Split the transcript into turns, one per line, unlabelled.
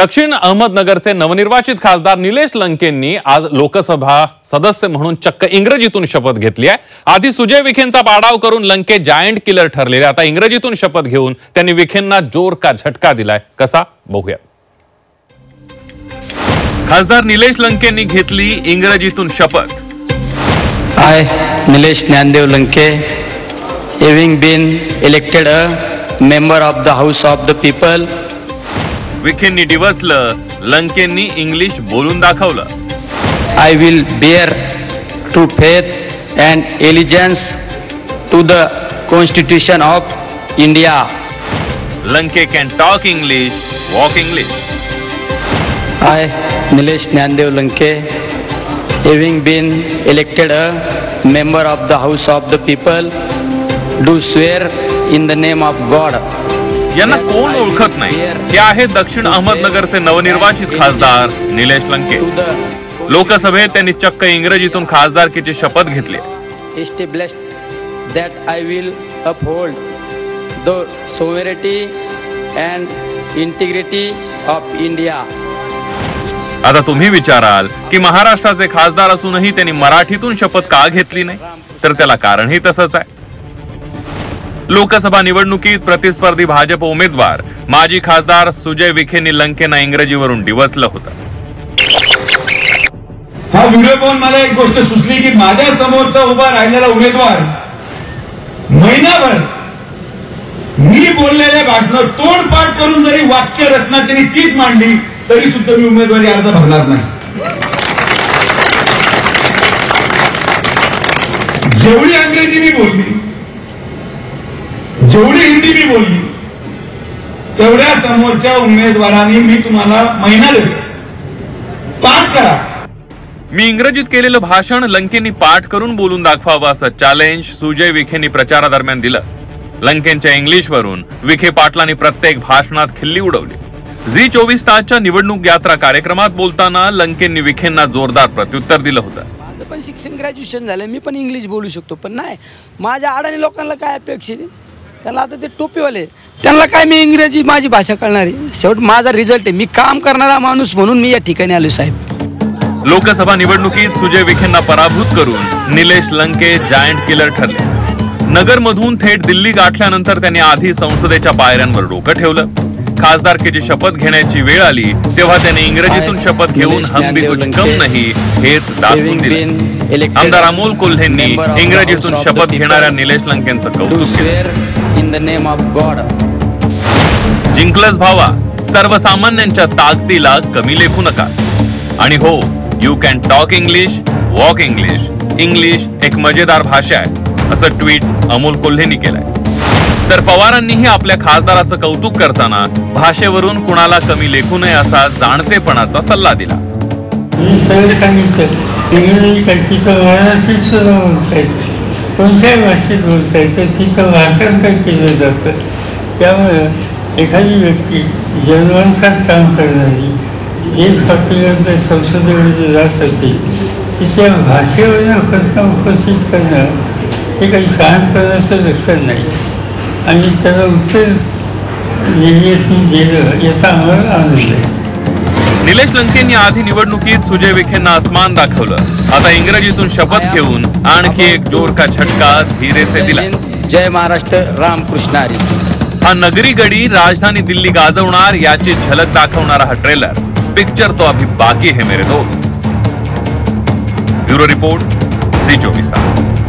दक्षिण अहमदनगरचे नवनिर्वाचित खासदार निलेश लंकेंनी आज लोकसभा सदस्य म्हणून चक्क इंग्रजीतून शपथ घेतली आहे। आधी सुजय विखेंचा पाडाव करून लंके जायंट किलर ठरलेले, आता इंग्रजीतून शपथ घेऊन त्यांनी विखेंना जोर का झटका दिलाय, कसा बघूया। खासदार निलेश लंकेंनी घेतली इंग्रजीतून शपथ।
I, Nilesh Nyandev Lanke, having been elected a member of the House of the People.
विखेंनी डिवचलं, लंकेंनी इंग्लिश बोलून दाखवलं।
I will bear true faith and allegiance to the Constitution of India.
Lanke can talk English, walk English.
I, Nilesh Nyandev Lanke, having been elected a member of the House of the People, do swear in the name of God.
यांना कोण ओळखत नाही, हे आहे दक्षिण अहमदनगरचे नवनिर्वाचित खासदार निलेश लंके। लोकसभेत त्यांनी चक्क इंग्रजीतून खासदारकीची शपथ घेतली।
Established that I will uphold the sovereignty and integrity of India.
आता तुम्ही विचाराल की महाराष्ट्राचे खासदार असूनही त्यांनी मराठीतून शपथ का घेतली नाही, तर त्याला कारणही तसंच आहे। लोकसभा निवडणुकीत प्रतिस्पर्धी भाजप उमेदवार माजी खासदार सुजय विखेंनी लंकेंना इंग्रजीवरून डिवचलं होतं।
हा व्हिडिओ पाहून मला एक गोष्ट सुचली की माझ्या समोरचा उभा राहिलेला उमेदवार महिनाभर मी बोललेल्या भाषणात तोडपाठ करून जरी वाक्य रचना त्यांनी तीच मांडली तरी सुद्धा मी उमेदवारी अर्ज भरणार नाही। जेवढी अंग्रेजी मी बोलली, जेवढी हिंदी मी बोलली, तेवढ्या समोरच्या उमेदवारांनी मी तुम्हाला महिना देतो, पाठ करा।
मी इंग्रजीत केलेलं भाषण लंकेंनी पाठ करून बोलून दाखवावं असं चॅलेंज सुजय विखेंनी प्रचारादरम्यान दिलं। लंकेंच्या इंग्लिशवरून विखे पाटलांनी प्रत्येक भाषणात खिल्ली उडवली। झी 24 तासच्या निवडणूक यात्रा कार्यक्रमात बोलताना लंकेंनी विखेंना जोरदार प्रत्युत्तर दिलं होतं।
माझं पण शिक्षण ग्रॅज्युएशन झालं, मी पण इंग्लिश बोलू शकतो, पण नाही माझ्या अडाणी लोकांना काय अपेक्षित आहे, त्यांना आता ते टोपीवाले त्यांना काय मी इंग्रजी माझी भाषा कळणार आहे। शेवट माझा रिझल्ट आहे, मी काम करणारा माणूस म्हणून मी या ठिकाणी आलो साहेब।
लोकसभा निवडणुकीत सुजय विखेंना पराभूत करून निलेश लंके जायंट किलर ठरले। नगरमधून थेट दिल्ली गाठल्यानंतर त्यांनी आधी संसदेच्या पायऱ्यांवर डोकं ठेवलं। खासदारकीची शपथ घेण्याची वेळ आली तेव्हा त्यांनी इंग्रजीतून शपथ घेऊन हम भी कुछ कम नहीं हेच दाखवून दिले। आमदार अमोल कोल्हेंनी इंग्रजीतून शपथ घेणाऱ्या निलेश लंकेंचं कौतुक केलं। जिंकलंच भावा, सर्वसामान्यांच्या ताकदीला कमी लेखू नका। आणि हो, you can talk English, walk English. English एक मजेदार भाषा आहे असं ट्विट अमोल कोल्हेंनी केलंय। तर पवारांनीही आपल्या खासदाराचं कौतुक करताना भाषेवरून कुणाला कमी लेखू नये असा जाणतेपणाचा सल्ला दिला।
कोणत्याही भाषेत बोलता येतं, तिचं भाषांतर केलं जातं। त्यामुळे एखादी व्यक्ती जन्मांसात काम करणारी देश पातळीवर संसदेमध्ये जात असेल, तिच्या भाषेवर प्रश्न उपस्थित करणं हे काही शहाणपणाचं लक्षण नाही आणि त्याला उत्तर निलेशनी दिलं याचा आम्हाला आनंद आहे।
निलेश लंकेंनी आधी निवडणुकीत सुजय विखेंना अस्मान दाखवलं, आता इंग्रजीतून शपथ घेऊन आणखी एक जोर का झटका धीरे से दिला।
जय महाराष्ट्र, रामकृष्ण हरी।
हा नगरी गडी राजधानी दिल्ली गाजवणार याची झलक दाखवणारा हा ट्रेलर पिक्चर तो अभी बाकी है मेरे दोस्त। ब्यूरो रिपोर्ट, झी 24 तास।